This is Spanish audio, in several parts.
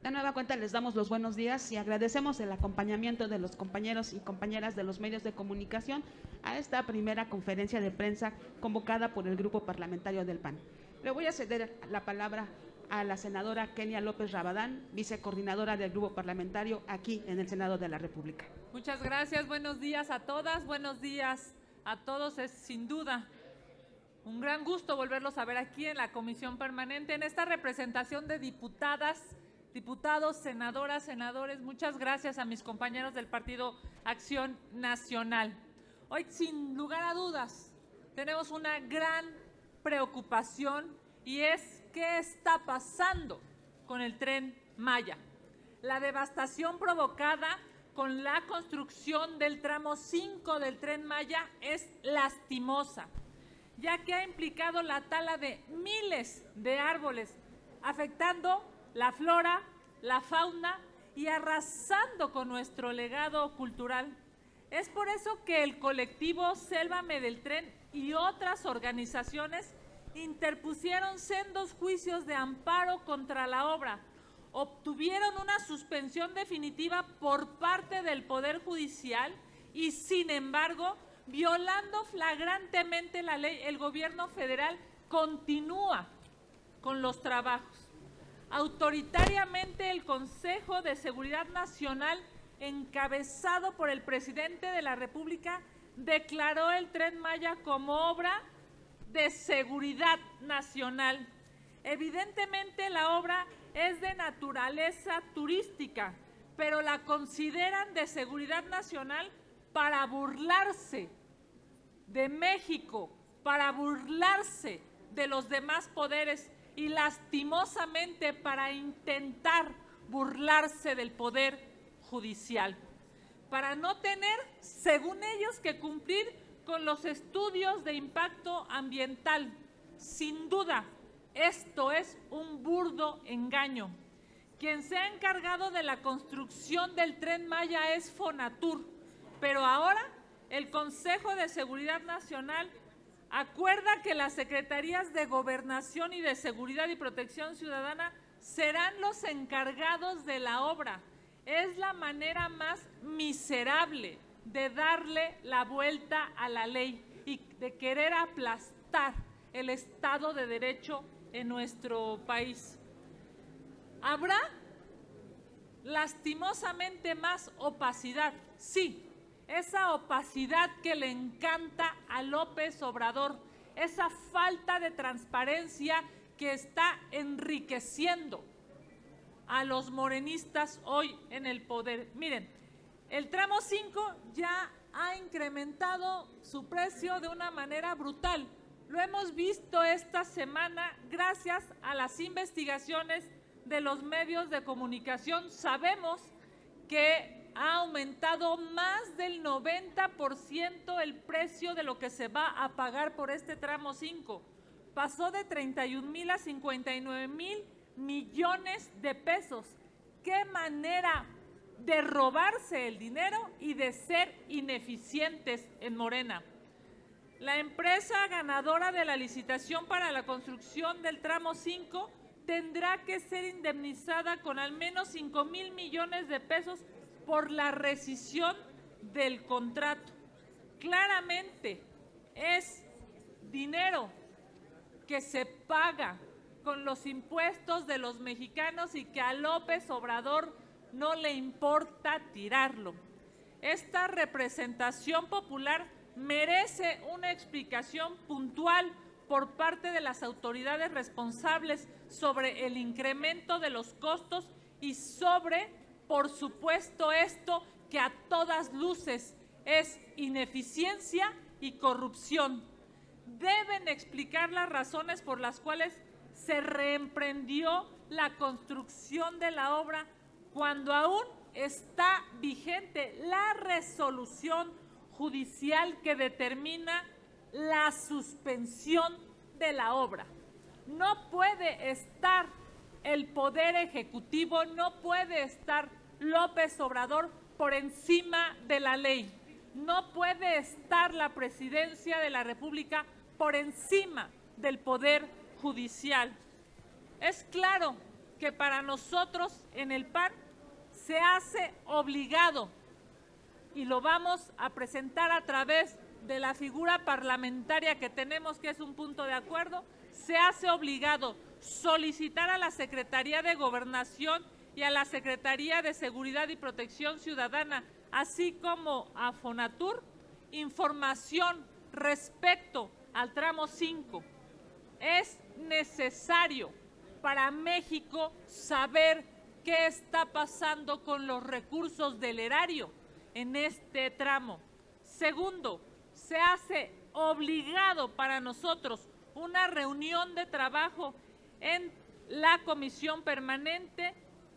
De nueva cuenta les damos los buenos días y agradecemos el acompañamiento de los compañeros y compañeras de los medios de comunicación a esta primera conferencia de prensa convocada por el Grupo Parlamentario del PAN. Le voy a ceder la palabra a la senadora Kenia López Rabadán, vicecoordinadora del Grupo Parlamentario aquí en el Senado de la República. Muchas gracias, buenos días a todas, buenos días a todos. Es sin duda un gran gusto volverlos a ver aquí en la Comisión Permanente, en esta representación de diputadas, diputados, senadoras, senadores. Muchas gracias a mis compañeros del Partido Acción Nacional. Hoy, sin lugar a dudas, tenemos una gran preocupación y es qué está pasando con el Tren Maya. La devastación provocada con la construcción del tramo 5 del Tren Maya es lastimosa, ya que ha implicado la tala de miles de árboles, afectando la flora, la fauna y arrasando con nuestro legado cultural. Es por eso que el colectivo Sélvame del Tren y otras organizaciones interpusieron sendos juicios de amparo contra la obra, obtuvieron una suspensión definitiva por parte del Poder Judicial y, sin embargo, violando flagrantemente la ley, el gobierno federal continúa con los trabajos. Autoritariamente, el Consejo de Seguridad Nacional, encabezado por el presidente de la República, declaró el Tren Maya como obra de seguridad nacional. Evidentemente, la obra es de naturaleza turística, pero la consideran de seguridad nacional para burlarse de México, para burlarse de los demás poderes y lastimosamente para intentar burlarse del Poder Judicial, para no tener, según ellos, que cumplir con los estudios de impacto ambiental. Sin duda, esto es un burdo engaño. Quien se ha encargado de la construcción del Tren Maya es Fonatur, pero ahora el Consejo de Seguridad Nacional acuerda que las Secretarías de Gobernación y de Seguridad y Protección Ciudadana serán los encargados de la obra. Es la manera más miserable de darle la vuelta a la ley y de querer aplastar el Estado de Derecho en nuestro país. ¿Habrá lastimosamente más opacidad? Sí. Esa opacidad que le encanta a López Obrador, esa falta de transparencia que está enriqueciendo a los morenistas hoy en el poder. Miren, el tramo 5 ya ha incrementado su precio de una manera brutal. Lo hemos visto esta semana gracias a las investigaciones de los medios de comunicación. Sabemos que ha aumentado más del 90% el precio de lo que se va a pagar por este tramo 5. Pasó de 31,000 a 59,000 millones de pesos. ¡Qué manera de robarse el dinero y de ser ineficientes en Morena! La empresa ganadora de la licitación para la construcción del tramo 5 tendrá que ser indemnizada con al menos 5,000 millones de pesos por la rescisión del contrato. Claramente es dinero que se paga con los impuestos de los mexicanos y que a López Obrador no le importa tirarlo. Esta representación popular merece una explicación puntual por parte de las autoridades responsables sobre el incremento de los costos y sobre, por supuesto, esto que a todas luces es ineficiencia y corrupción. Deben explicar las razones por las cuales se reemprendió la construcción de la obra cuando aún está vigente la resolución judicial que determina la suspensión de la obra. No puede estar el Poder Ejecutivo, no puede estar López Obrador por encima de la ley. No puede estar la Presidencia de la República por encima del Poder Judicial. Es claro que para nosotros en el PAN se hace obligado, y lo vamos a presentar a través de la figura parlamentaria que tenemos, que es un punto de acuerdo, se hace obligado solicitar a la Secretaría de Gobernación y a la Secretaría de Seguridad y Protección Ciudadana, así como a Fonatur, información respecto al tramo 5. Es necesario para México saber qué está pasando con los recursos del erario en este tramo. Segundo, se hace obligado para nosotros una reunión de trabajo en la Comisión Permanente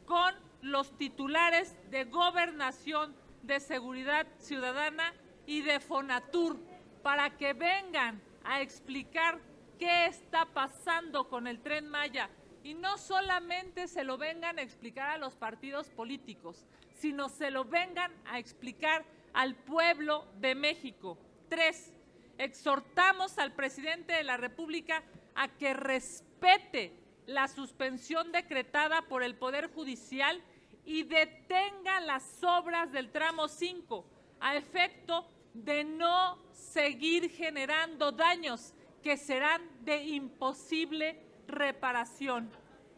con los titulares de Gobernación, de Seguridad Ciudadana y de Fonatur para que vengan a explicar qué está pasando con el Tren Maya. Y no solamente se lo vengan a explicar a los partidos políticos, sino se lo vengan a explicar al pueblo de México. 3, exhortamos al presidente de la República a que respete la suspensión decretada por el Poder Judicial y detenga las obras del tramo 5 a efecto de no seguir generando daños que serán de imposible reparación.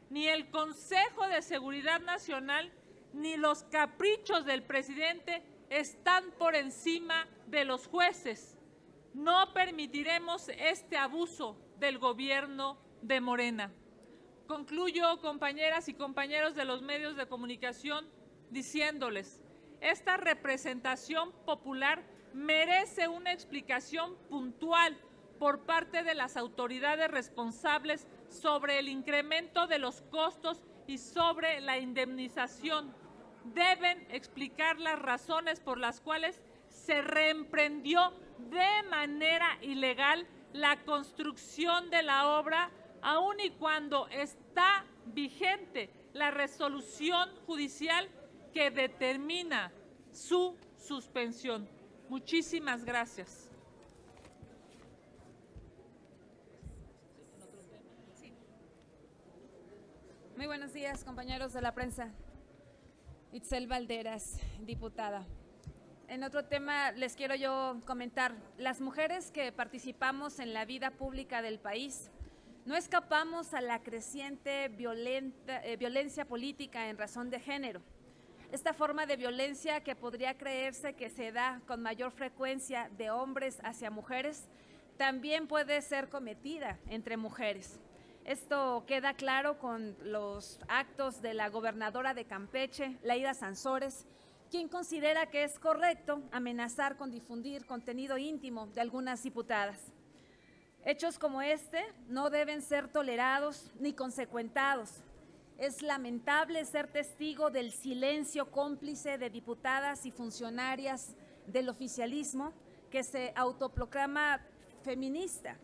Ni el Consejo de Seguridad Nacional ni los caprichos del presidente están por encima de los jueces. No permitiremos este abuso del gobierno de Morena. Concluyo, compañeras y compañeros de los medios de comunicación, diciéndoles, esta representación popular merece una explicación puntual por parte de las autoridades responsables sobre el incremento de los costos y sobre la indemnización. Deben explicar las razones por las cuales se reemprendió de manera ilegal la construcción de la obra, aun y cuando está vigente la resolución judicial que determina su suspensión. Muchísimas gracias. Muy buenos días, compañeros de la prensa. Itzel Valderas, diputada. En otro tema les quiero yo comentar, las mujeres que participamos en la vida pública del país no escapamos a la creciente violencia política en razón de género. Esta forma de violencia que podría creerse que se da con mayor frecuencia de hombres hacia mujeres, también puede ser cometida entre mujeres. Esto queda claro con los actos de la gobernadora de Campeche, Laida Sansores, quien considera que es correcto amenazar con difundir contenido íntimo de algunas diputadas. Hechos como este no deben ser tolerados ni consecuentados. Es lamentable ser testigo del silencio cómplice de diputadas y funcionarias del oficialismo que se autoproclama feminista.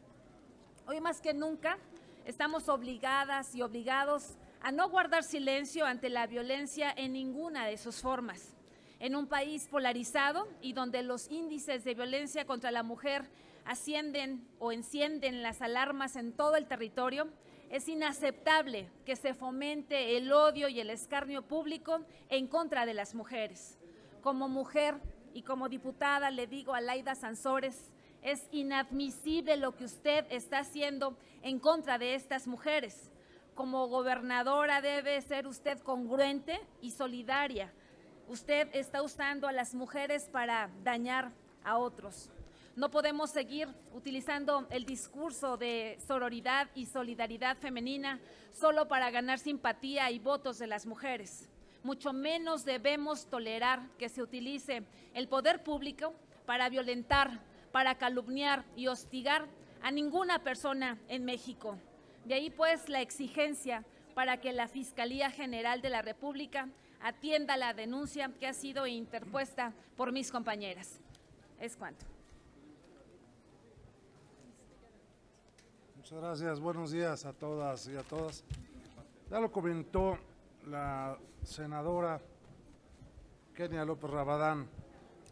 Hoy más que nunca estamos obligadas y obligados a no guardar silencio ante la violencia en ninguna de sus formas. En un país polarizado y donde los índices de violencia contra la mujer ascienden o encienden las alarmas en todo el territorio, es inaceptable que se fomente el odio y el escarnio público en contra de las mujeres. Como mujer y como diputada le digo a Laida Sansores, es inadmisible lo que usted está haciendo en contra de estas mujeres. Como gobernadora debe ser usted congruente y solidaria. Usted está usando a las mujeres para dañar a otros. No podemos seguir utilizando el discurso de sororidad y solidaridad femenina solo para ganar simpatía y votos de las mujeres. Mucho menos debemos tolerar que se utilice el poder público para violentar, para calumniar y hostigar a ninguna persona en México. De ahí pues la exigencia para que la Fiscalía General de la República atienda la denuncia que ha sido interpuesta por mis compañeras. Es cuanto. Muchas gracias, buenos días a todas y a todos. Ya lo comentó la senadora Kenia López Rabadán,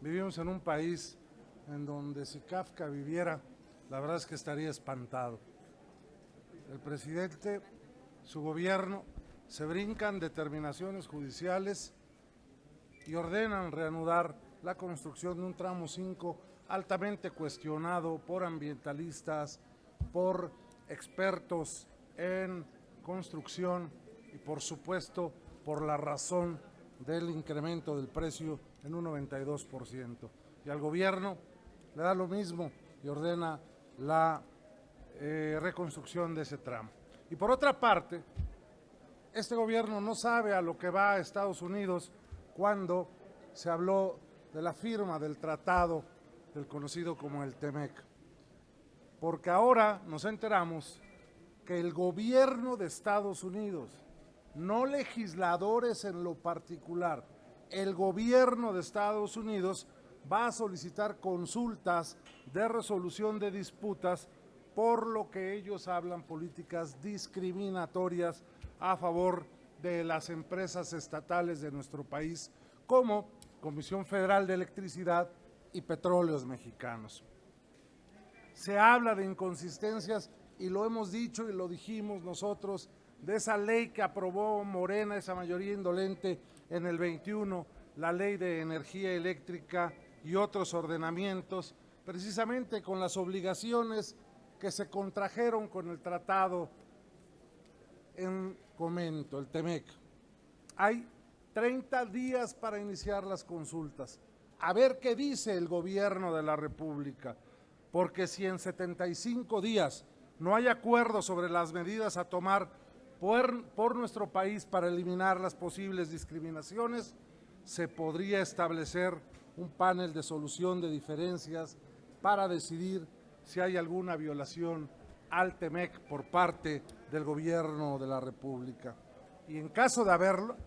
vivimos en un país en donde si Kafka viviera, la verdad es que estaría espantado. El presidente, su gobierno, se brincan determinaciones judiciales y ordenan reanudar la construcción de un tramo 5 altamente cuestionado por ambientalistas, por expertos en construcción y por supuesto por la razón del incremento del precio en un 92%. Y al gobierno le da lo mismo y ordena la reconstrucción de ese tramo. Y por otra parte, este gobierno no sabe a lo que va a Estados Unidos cuando se habló de la firma del tratado del conocido como el TEMEC. Porque ahora nos enteramos que el gobierno de Estados Unidos, no legisladores en lo particular, el gobierno de Estados Unidos va a solicitar consultas de resolución de disputas por lo que ellos hablan políticas discriminatorias a favor de las empresas estatales de nuestro país, como Comisión Federal de Electricidad y Petróleos Mexicanos. Se habla de inconsistencias y lo hemos dicho y lo dijimos nosotros, de esa ley que aprobó Morena, esa mayoría indolente en el 21, la ley de energía eléctrica y otros ordenamientos, precisamente con las obligaciones que se contrajeron con el tratado en comento, el TEMEC. Hay 30 días para iniciar las consultas. A ver qué dice el gobierno de la República, porque si en 75 días no hay acuerdo sobre las medidas a tomar por nuestro país para eliminar las posibles discriminaciones, se podría establecer un panel de solución de diferencias para decidir si hay alguna violación al TEMEC por parte del gobierno de la República. Y en caso de haberlo,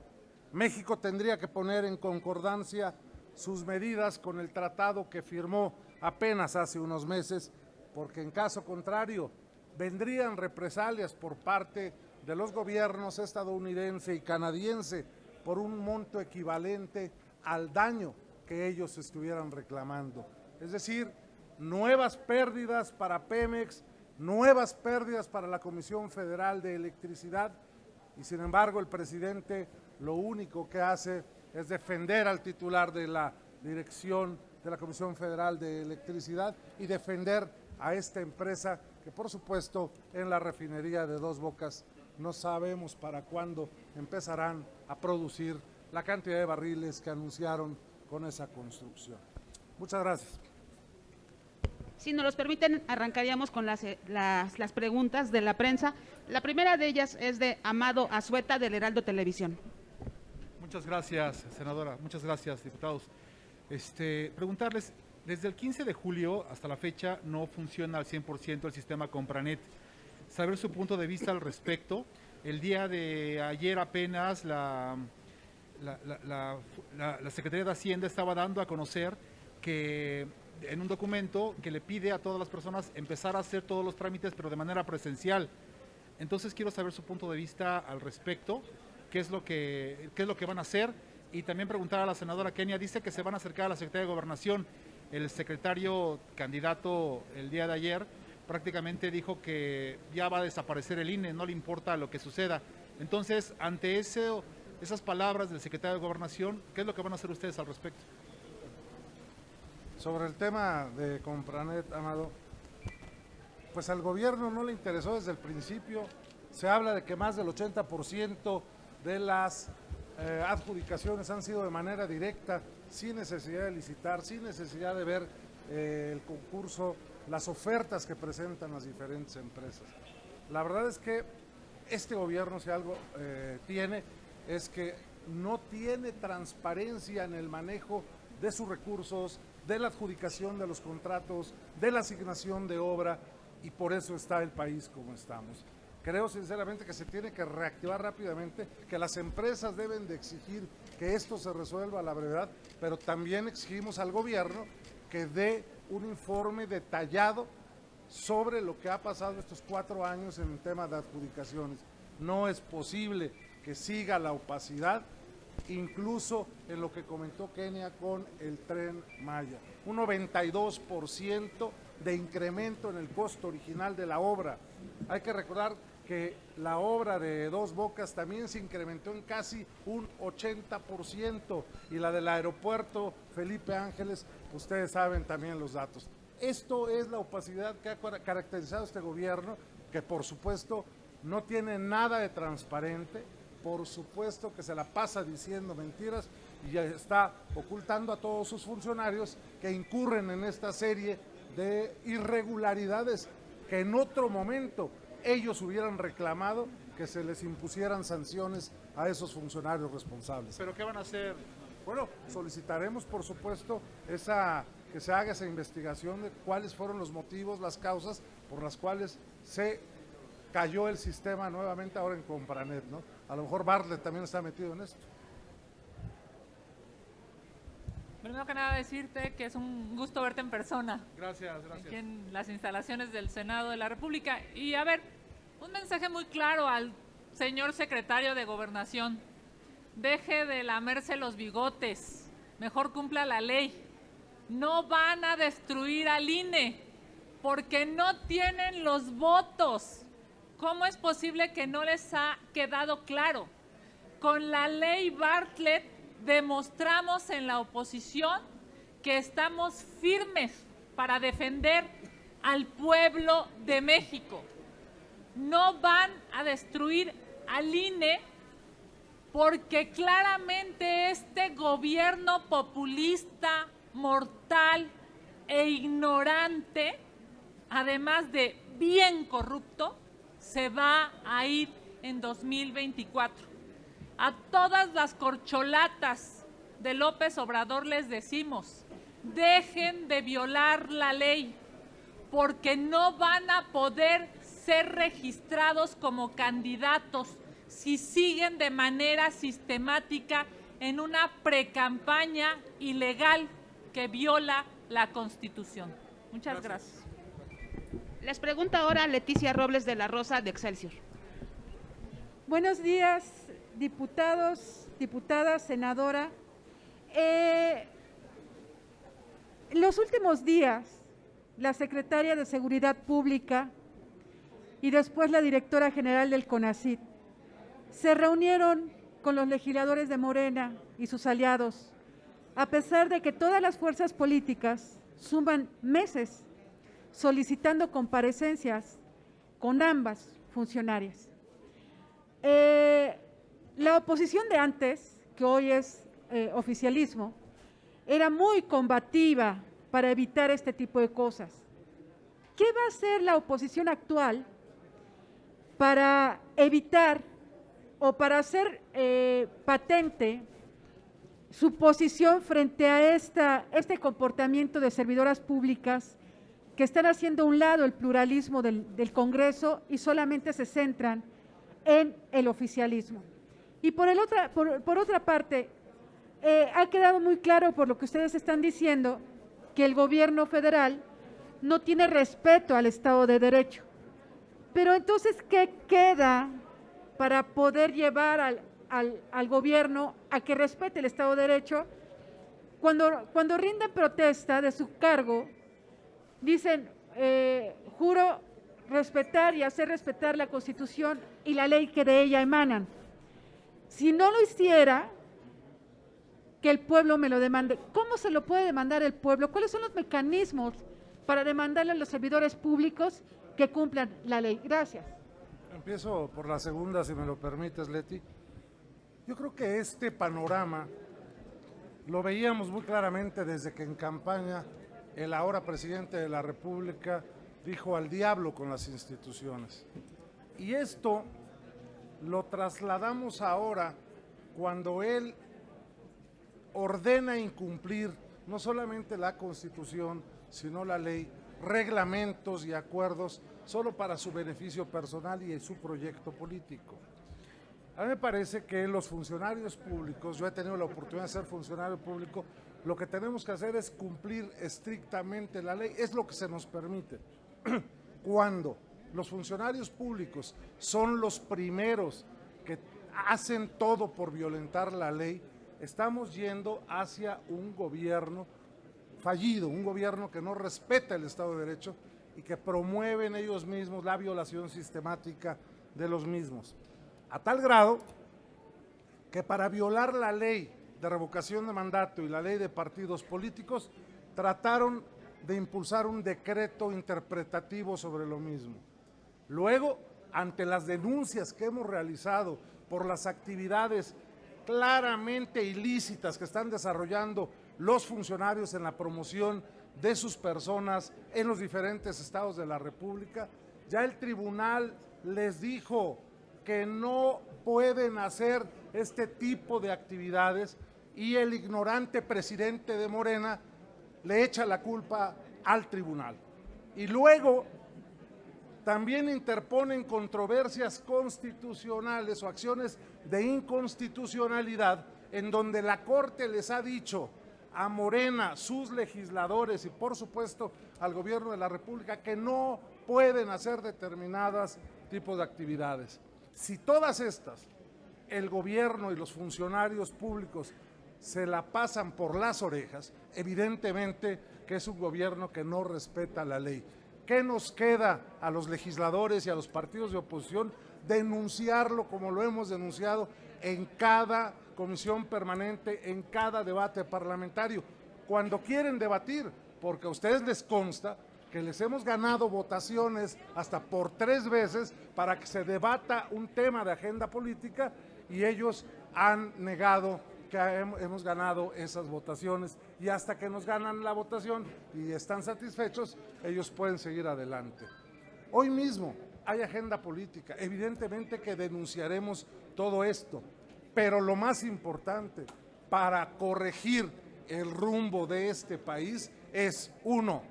México tendría que poner en concordancia sus medidas con el tratado que firmó apenas hace unos meses, porque en caso contrario vendrían represalias por parte de los gobiernos estadounidense y canadiense por un monto equivalente al daño que ellos estuvieran reclamando. Es decir, nuevas pérdidas para Pemex, nuevas pérdidas para la Comisión Federal de Electricidad, y sin embargo el presidente lo único que hace es defender al titular de la dirección de la Comisión Federal de Electricidad y defender a esta empresa que por supuesto en la refinería de Dos Bocas no sabemos para cuándo empezarán a producir la cantidad de barriles que anunciaron con esa construcción. Muchas gracias. Si nos los permiten, arrancaríamos con las preguntas de la prensa. La primera de ellas es de Amado Azueta, del Heraldo Televisión. Muchas gracias, senadora. Muchas gracias, diputados. Preguntarles, desde el 15 de julio hasta la fecha no funciona al 100% el sistema Compranet. Saber su punto de vista al respecto. El día de ayer apenas la Secretaría de Hacienda estaba dando a conocer que en un documento que le pide a todas las personas empezar a hacer todos los trámites, pero de manera presencial. Entonces quiero saber su punto de vista al respecto, qué es lo que van a hacer, y también preguntar a la senadora Kenia, dice que se van a acercar a la Secretaría de Gobernación. El secretario candidato el día de ayer prácticamente dijo que ya va a desaparecer el INE, no le importa lo que suceda. Entonces, ante esas palabras del secretario de Gobernación, ¿qué es lo que van a hacer ustedes al respecto? Sobre el tema de Compranet, Amado, pues al gobierno no le interesó desde el principio. Se habla de que más del 80% de las adjudicaciones han sido de manera directa, sin necesidad de licitar, sin necesidad de ver el concurso, las ofertas que presentan las diferentes empresas. La verdad es que este gobierno, si algo tiene, es que no tiene transparencia en el manejo de sus recursos, de la adjudicación de los contratos, de la asignación de obra, y por eso está el país como estamos. Creo sinceramente que se tiene que reactivar rápidamente, que las empresas deben de exigir que esto se resuelva a la brevedad, pero también exigimos al gobierno que dé un informe detallado sobre lo que ha pasado estos 4 años en el tema de adjudicaciones. No es posible que siga la opacidad, incluso en lo que comentó Kenia con el Tren Maya. Un 92% de incremento en el costo original de la obra. Hay que recordar que la obra de Dos Bocas también se incrementó en casi un 80%, y la del aeropuerto Felipe Ángeles, ustedes saben también los datos. Esto es la opacidad que ha caracterizado este gobierno, que por supuesto no tiene nada de transparente, por supuesto que se la pasa diciendo mentiras y ya está ocultando a todos sus funcionarios que incurren en esta serie de irregularidades que en otro momento ellos hubieran reclamado que se les impusieran sanciones a esos funcionarios responsables. ¿Pero qué van a hacer? Bueno, solicitaremos por supuesto que se haga esa investigación de cuáles fueron los motivos, las causas por las cuales se cayó el sistema nuevamente ahora en Compranet, ¿no? A lo mejor Bartlett también está metido en esto. Primero que nada decirte que es un gusto verte en persona, Gracias. aquí en las instalaciones del Senado de la República. Y a ver, un mensaje muy claro al señor secretario de Gobernación. Deje de lamerse los bigotes, mejor cumpla la ley. No van a destruir al INE porque no tienen los votos. ¿Cómo es posible que no les ha quedado claro? Con la ley Bartlett demostramos en la oposición que estamos firmes para defender al pueblo de México. No van a destruir al INE porque claramente este gobierno populista, mortal e ignorante, además de bien corrupto, se va a ir en 2024. A todas las corcholatas de López Obrador les decimos, dejen de violar la ley, porque no van a poder ser registrados como candidatos si siguen de manera sistemática en una precampaña ilegal que viola la Constitución. Muchas gracias. Les pregunta ahora Leticia Robles de la Rosa de Excelsior. Buenos días, diputados, diputadas, senadora. En los últimos días, la secretaria de Seguridad Pública y después la directora general del CONACYT se reunieron con los legisladores de Morena y sus aliados, a pesar de que todas las fuerzas políticas suman meses solicitando comparecencias con ambas funcionarias. La oposición de antes, que hoy es oficialismo, era muy combativa para evitar este tipo de cosas. ¿Qué va a hacer la oposición actual para evitar o para hacer patente su posición frente a este comportamiento de servidoras públicas que están haciendo a un lado el pluralismo del Congreso y solamente se centran en el oficialismo? Y por otra parte, ha quedado muy claro por lo que ustedes están diciendo que el gobierno federal no tiene respeto al Estado de Derecho. Pero entonces, ¿qué queda para poder llevar al gobierno a que respete el Estado de Derecho? Cuando rinden protesta de su cargo, dicen, juro respetar y hacer respetar la Constitución y la ley que de ella emanan. Si no lo hiciera, que el pueblo me lo demande. ¿Cómo se lo puede demandar el pueblo? ¿Cuáles son los mecanismos para demandarle a los servidores públicos que cumplan la ley? Gracias. Empiezo por la segunda, si me lo permites, Leti. Yo creo que este panorama lo veíamos muy claramente desde que en campaña el ahora presidente de la República dijo al diablo con las instituciones. Y esto lo trasladamos ahora cuando él ordena incumplir no solamente la Constitución, sino la ley, reglamentos y acuerdos solo para su beneficio personal y su proyecto político. A mí me parece que los funcionarios públicos, yo he tenido la oportunidad de ser funcionario público, lo que tenemos que hacer es cumplir estrictamente la ley, es lo que se nos permite. Cuando los funcionarios públicos son los primeros que hacen todo por violentar la ley, estamos yendo hacia un gobierno fallido, un gobierno que no respeta el Estado de Derecho y que promueven ellos mismos la violación sistemática de los mismos, a tal grado que para violar la ley de revocación de mandato y la ley de partidos políticos trataron de impulsar un decreto interpretativo sobre lo mismo. Luego, ante las denuncias que hemos realizado por las actividades claramente ilícitas que están desarrollando los funcionarios en la promoción de sus personas en los diferentes estados de la República, ya el tribunal les dijo que no pueden hacer este tipo de actividades y el ignorante presidente de Morena le echa la culpa al tribunal. Y luego también interponen controversias constitucionales o acciones de inconstitucionalidad en donde la Corte les ha dicho a Morena, sus legisladores y por supuesto al gobierno de la República que no pueden hacer determinados tipos de actividades. Si todas estas, el gobierno y los funcionarios públicos se la pasan por las orejas, evidentemente que es un gobierno que no respeta la ley. ¿Qué nos queda a los legisladores y a los partidos de oposición? Denunciarlo como lo hemos denunciado en cada comisión permanente, en cada debate parlamentario, cuando quieren debatir, porque a ustedes les consta que les hemos ganado votaciones hasta por 3 veces para que se debata un tema de agenda política y ellos han negado que hemos ganado esas votaciones y hasta que nos ganan la votación y están satisfechos, ellos pueden seguir adelante. Hoy mismo hay agenda política, evidentemente que denunciaremos todo esto, pero lo más importante para corregir el rumbo de este país es, 1,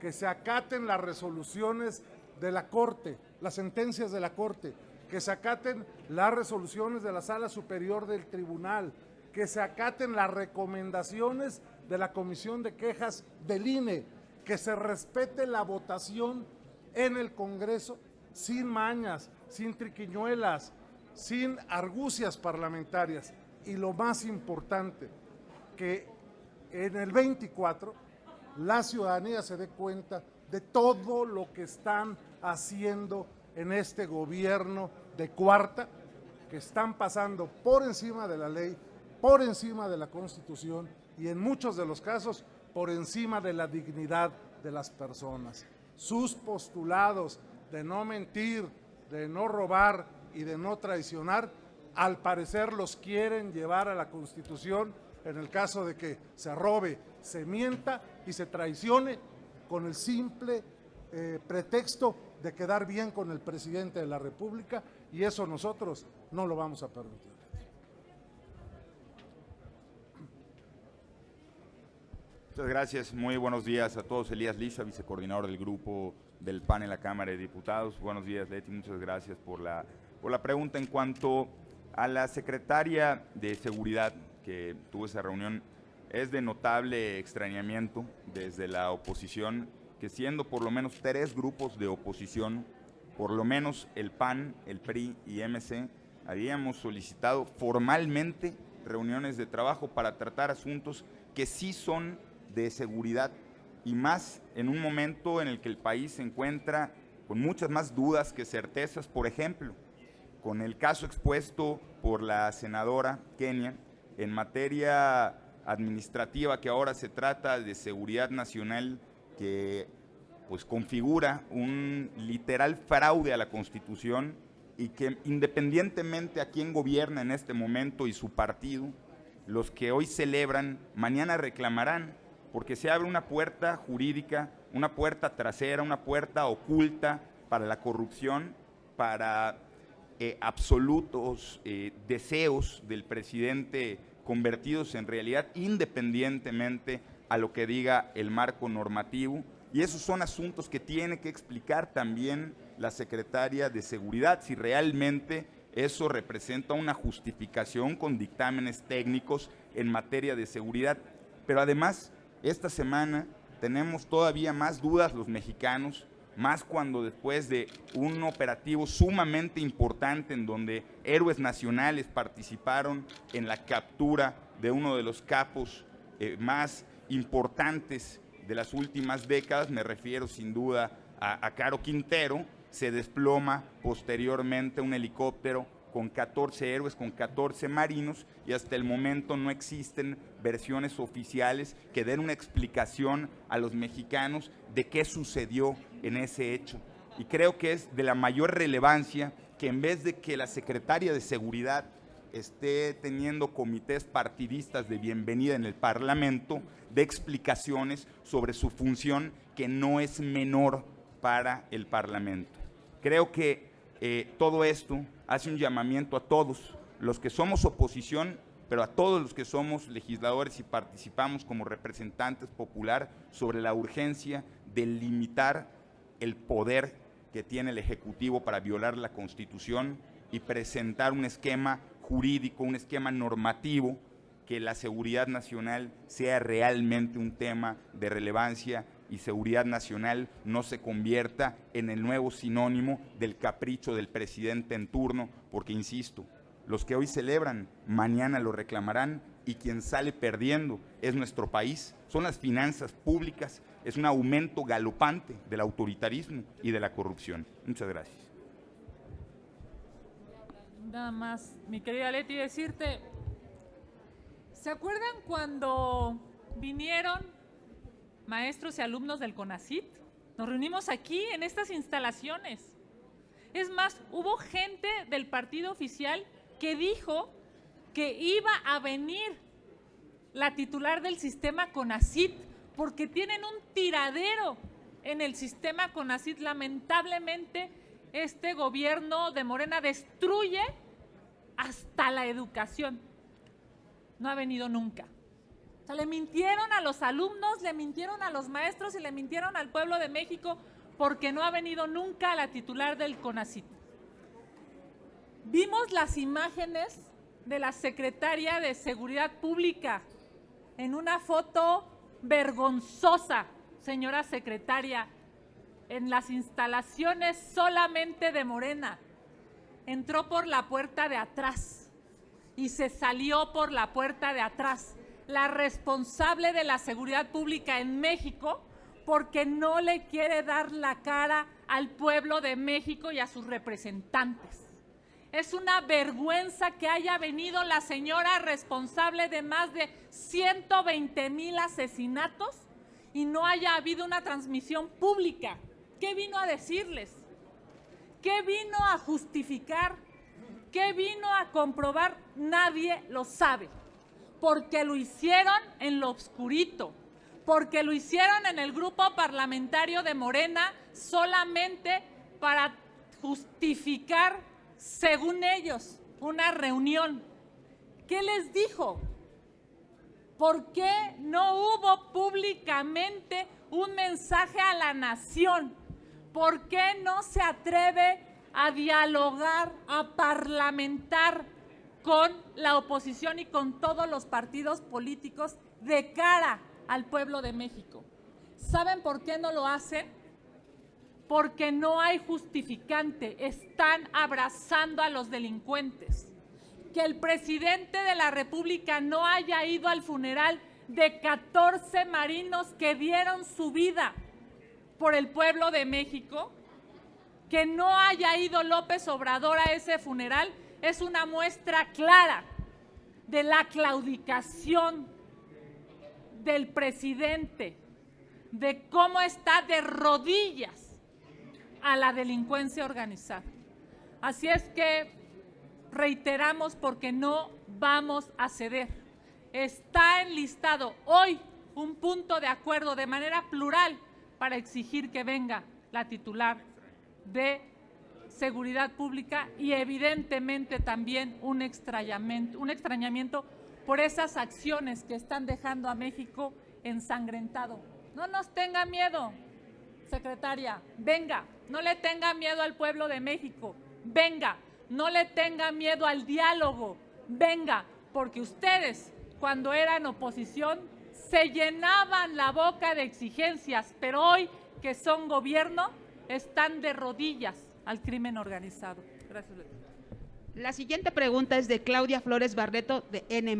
que se acaten las resoluciones de la Corte, las sentencias de la Corte, que se acaten las resoluciones de la Sala Superior del Tribunal, que se acaten las recomendaciones de la Comisión de Quejas del INE, que se respete la votación en el Congreso sin mañas, sin triquiñuelas, sin argucias parlamentarias. Y lo más importante, que en el 24 la ciudadanía se dé cuenta de todo lo que están haciendo en este gobierno de cuarta, que están pasando por encima de la ley, por encima de la Constitución y en muchos de los casos por encima de la dignidad de las personas. Sus postulados de no mentir, de no robar y de no traicionar, al parecer los quieren llevar a la Constitución en el caso de que se robe, se mienta y se traicione con el simple pretexto de quedar bien con el presidente de la República, y eso nosotros no lo vamos a permitir. Muchas gracias, muy buenos días a todos. Elías Liza, vicecoordinador del grupo del PAN en la Cámara de Diputados. Buenos días, Leti, muchas gracias por la pregunta. En cuanto a la secretaria de Seguridad que tuvo esa reunión, es de notable extrañamiento desde la oposición que, siendo por lo menos 3 grupos de oposición, por lo menos el PAN, el PRI y MC, habíamos solicitado formalmente reuniones de trabajo para tratar asuntos que sí son de seguridad, y más en un momento en el que el país se encuentra con muchas más dudas que certezas. Por ejemplo, con el caso expuesto por la senadora Kenia en materia administrativa, que ahora se trata de seguridad nacional, que pues configura un literal fraude a la Constitución y que, independientemente a quién gobierna en este momento y su partido, los que hoy celebran mañana reclamarán, porque se abre una puerta jurídica, una puerta trasera, una puerta oculta para la corrupción, para absolutos deseos del presidente convertidos en realidad, independientemente a lo que diga el marco normativo. Y esos son asuntos que tiene que explicar también la secretaria de Seguridad, si realmente eso representa una justificación con dictámenes técnicos en materia de seguridad. Pero además, esta semana tenemos todavía más dudas los mexicanos, más cuando después de un operativo sumamente importante en donde héroes nacionales participaron en la captura de uno de los capos más importantes de las últimas décadas, me refiero sin duda a Caro Quintero, se desploma posteriormente un helicóptero con 14 héroes, con 14 marinos, y hasta el momento no existen versiones oficiales que den una explicación a los mexicanos de qué sucedió en ese hecho. Y creo que es de la mayor relevancia que en vez de que la secretaria de Seguridad esté teniendo comités partidistas de bienvenida en el Parlamento, dé explicaciones sobre su función, que no es menor para el Parlamento. Creo que todo esto hace un llamamiento a todos los que somos oposición, pero a todos los que somos legisladores y participamos como representantes popular, sobre la urgencia de limitar el poder que tiene el Ejecutivo para violar la Constitución y presentar un esquema jurídico, un esquema normativo, que la seguridad nacional sea realmente un tema de relevancia y seguridad nacional no se convierta en el nuevo sinónimo del capricho del presidente en turno, porque insisto, los que hoy celebran, mañana lo reclamarán, y quien sale perdiendo es nuestro país, son las finanzas públicas, es un aumento galopante del autoritarismo y de la corrupción. Muchas gracias. Nada más, mi querida Leti, decirte, ¿se acuerdan cuando vinieron maestros y alumnos del CONACYT? Nos reunimos aquí en estas instalaciones. Es más, hubo gente del partido oficial que dijo que iba a venir la titular del sistema CONACYT porque tienen un tiradero en el sistema CONACYT. Lamentablemente, este gobierno de Morena destruye hasta la educación. No ha venido nunca. O sea, le mintieron a los alumnos, le mintieron a los maestros y le mintieron al pueblo de México, porque no ha venido nunca la titular del CONACYT. Vimos las imágenes de la secretaria de Seguridad Pública en una foto vergonzosa, señora secretaria, en las instalaciones solamente de Morena. Entró por la puerta de atrás y se salió por la puerta de atrás. La responsable de la seguridad pública en México, porque no le quiere dar la cara al pueblo de México y a sus representantes. Es una vergüenza que haya venido la señora responsable de más de 120,000 asesinatos y no haya habido una transmisión pública. ¿Qué vino a decirles? ¿Qué vino a justificar? ¿Qué vino a comprobar? Nadie lo sabe. Porque lo hicieron en lo oscurito, porque lo hicieron en el grupo parlamentario de Morena solamente para justificar, según ellos, una reunión. ¿Qué les dijo? ¿Por qué no hubo públicamente un mensaje a la nación? ¿Por qué no se atreve a dialogar, a parlamentar con la oposición y con todos los partidos políticos de cara al pueblo de México? ¿Saben por qué no lo hacen? Porque no hay justificante, están abrazando a los delincuentes. Que el presidente de la República no haya ido al funeral de 14 marinos que dieron su vida por el pueblo de México, que no haya ido López Obrador a ese funeral, es una muestra clara de la claudicación del presidente, de cómo está de rodillas a la delincuencia organizada. Así es que reiteramos, porque no vamos a ceder. Está enlistado hoy un punto de acuerdo de manera plural para exigir que venga la titular de Seguridad Pública y evidentemente también un extrañamiento por esas acciones que están dejando a México ensangrentado. No nos tenga miedo, secretaria, venga, no le tenga miedo al pueblo de México, venga, no le tenga miedo al diálogo, venga, porque ustedes cuando eran oposición se llenaban la boca de exigencias, pero hoy que son gobierno están de rodillas al crimen organizado. Gracias. La siguiente pregunta es de Claudia Flores Barreto, de N+.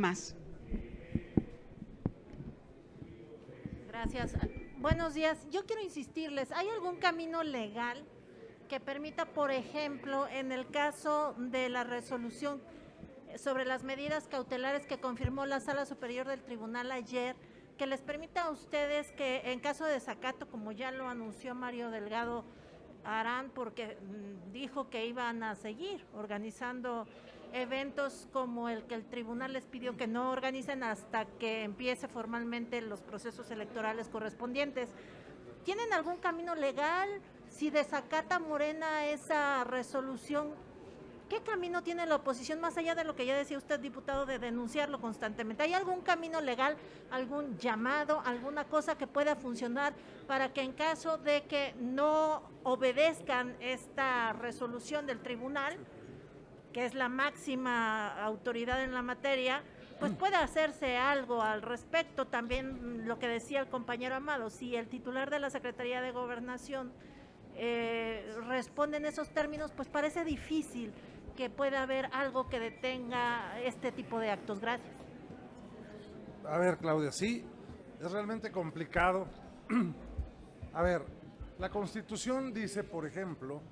Gracias. Buenos días. Yo quiero insistirles, ¿hay algún camino legal que permita, por ejemplo, en el caso de la resolución sobre las medidas cautelares que confirmó la Sala Superior del Tribunal ayer, que les permita a ustedes que en caso de desacato, como ya lo anunció Mario Delgado Arán, porque dijo que iban a seguir organizando eventos como el que el tribunal les pidió que no organicen hasta que empiece formalmente los procesos electorales correspondientes. ¿Tienen algún camino legal? Si desacata Morena esa resolución, ¿qué camino tiene la oposición más allá de lo que ya decía usted, diputado, de denunciarlo constantemente? ¿Hay algún camino legal, algún llamado, alguna cosa que pueda funcionar para que en caso de que no obedezcan esta resolución del tribunal, que es la máxima autoridad en la materia, pues pueda hacerse algo al respecto? También lo que decía el compañero Amado, si el titular de la Secretaría de Gobernación responde en esos términos, pues parece difícil que pueda haber algo que detenga este tipo de actos. Gracias. A ver, Claudia, sí, es realmente complicado. A ver, la Constitución dice, por ejemplo,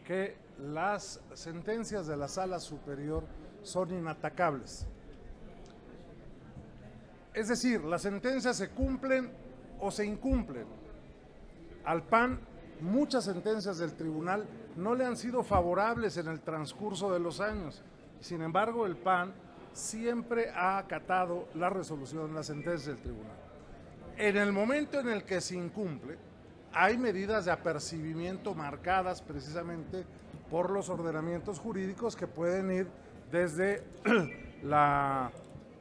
que las sentencias de la Sala Superior son inatacables. Es decir, las sentencias se cumplen o se incumplen. Al PAN, muchas sentencias del tribunal no le han sido favorables en el transcurso de los años. Sin embargo, el PAN siempre ha acatado la resolución, las sentencias del tribunal. En el momento en el que se incumple, hay medidas de apercibimiento marcadas precisamente por los ordenamientos jurídicos que pueden ir desde la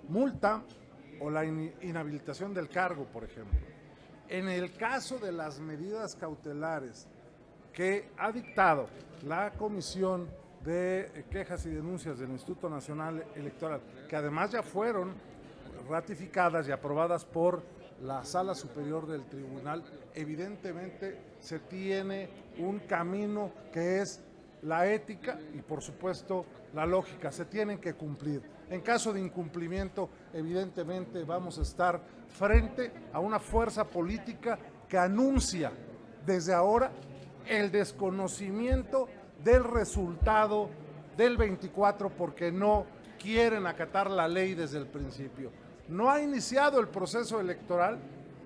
multa o la inhabilitación del cargo, por ejemplo. En el caso de las medidas cautelares que ha dictado la Comisión de Quejas y Denuncias del Instituto Nacional Electoral, que además ya fueron ratificadas y aprobadas por la Sala Superior del Tribunal, evidentemente se tiene un camino que es la ética y por supuesto la lógica, se tienen que cumplir. En caso de incumplimiento, evidentemente vamos a estar frente a una fuerza política que anuncia desde ahora el desconocimiento del resultado del 24 porque no quieren acatar la ley desde el principio. No ha iniciado el proceso electoral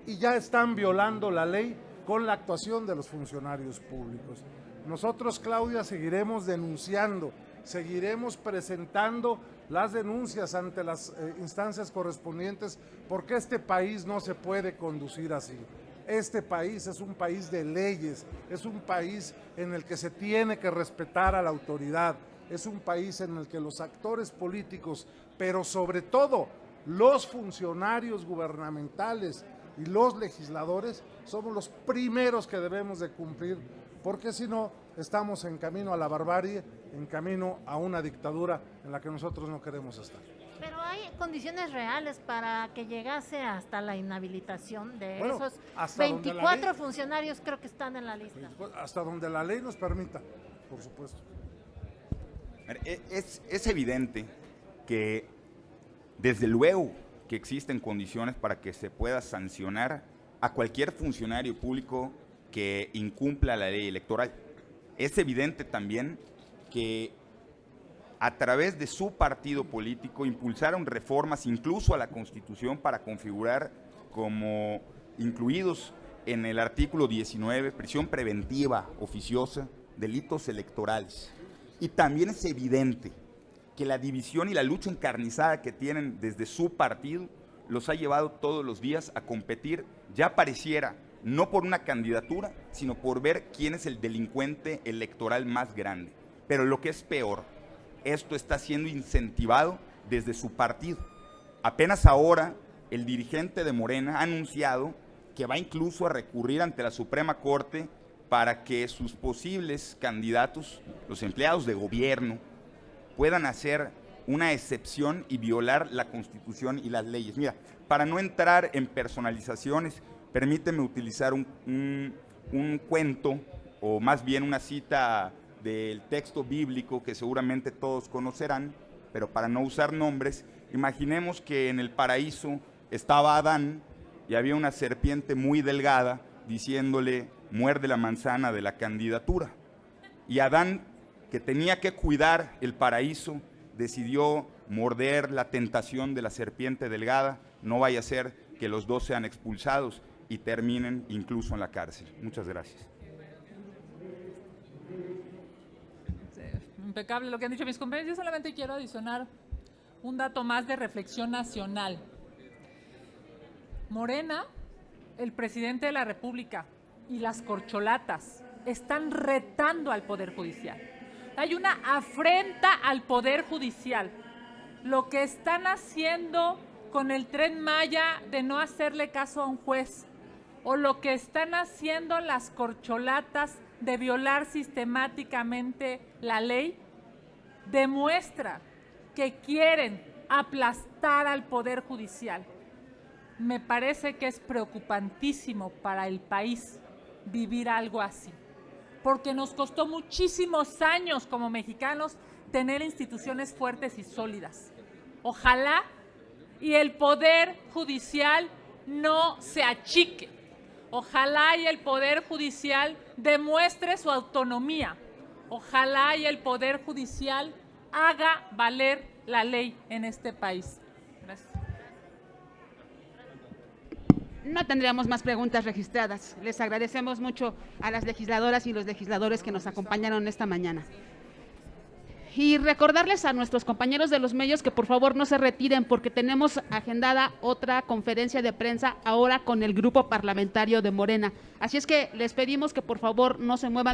y ya están violando la ley con la actuación de los funcionarios públicos. Nosotros, Claudia, seguiremos denunciando, seguiremos presentando las denuncias ante las instancias correspondientes porque este país no se puede conducir así. Este país es un país de leyes, es un país en el que se tiene que respetar a la autoridad, es un país en el que los actores políticos, pero sobre todo los funcionarios gubernamentales y los legisladores, somos los primeros que debemos de cumplir, porque si no, estamos en camino a la barbarie, en camino a una dictadura en la que nosotros no queremos estar. Pero hay condiciones reales para que llegase hasta la inhabilitación de esos 24 funcionarios, creo que están en la lista. Hasta donde la ley nos permita, por supuesto. Es evidente que desde luego que existen condiciones para que se pueda sancionar a cualquier funcionario público que incumpla la ley electoral. Es evidente también que a través de su partido político impulsaron reformas incluso a la Constitución para configurar como incluidos en el artículo 19, prisión preventiva oficiosa, delitos electorales. Y también es evidente que la división y la lucha encarnizada que tienen desde su partido los ha llevado todos los días a competir, ya pareciera, no por una candidatura, sino por ver quién es el delincuente electoral más grande. Pero lo que es peor, esto está siendo incentivado desde su partido. Apenas ahora, el dirigente de Morena ha anunciado que va incluso a recurrir ante la Suprema Corte para que sus posibles candidatos, los empleados de gobierno, puedan hacer una excepción y violar la Constitución y las leyes. Mira, para no entrar en personalizaciones, permíteme utilizar un cuento, o más bien una cita del texto bíblico que seguramente todos conocerán, pero para no usar nombres, imaginemos que en el paraíso estaba Adán y había una serpiente muy delgada diciéndole, muerde la manzana de la candidatura. Y Adán, que tenía que cuidar el paraíso, decidió morder la tentación de la serpiente delgada. No vaya a ser que los dos sean expulsados y terminen incluso en la cárcel. Muchas gracias. Impecable lo que han dicho mis compañeros. Yo solamente quiero adicionar un dato más de reflexión nacional. Morena, el presidente de la República y las corcholatas están retando al Poder Judicial. Hay una afrenta al Poder Judicial. Lo que están haciendo con el Tren Maya de no hacerle caso a un juez, o lo que están haciendo las corcholatas de violar sistemáticamente la ley, demuestra que quieren aplastar al Poder Judicial. Me parece que es preocupantísimo para el país vivir algo así, porque nos costó muchísimos años como mexicanos tener instituciones fuertes y sólidas. Ojalá y el Poder Judicial no se achique. Ojalá y el Poder Judicial demuestre su autonomía. Ojalá y el Poder Judicial haga valer la ley en este país. Gracias. No tendríamos más preguntas registradas. Les agradecemos mucho a las legisladoras y los legisladores que nos acompañaron esta mañana. Y recordarles a nuestros compañeros de los medios que por favor no se retiren, porque tenemos agendada otra conferencia de prensa ahora con el grupo parlamentario de Morena. Así es que les pedimos que por favor no se muevan.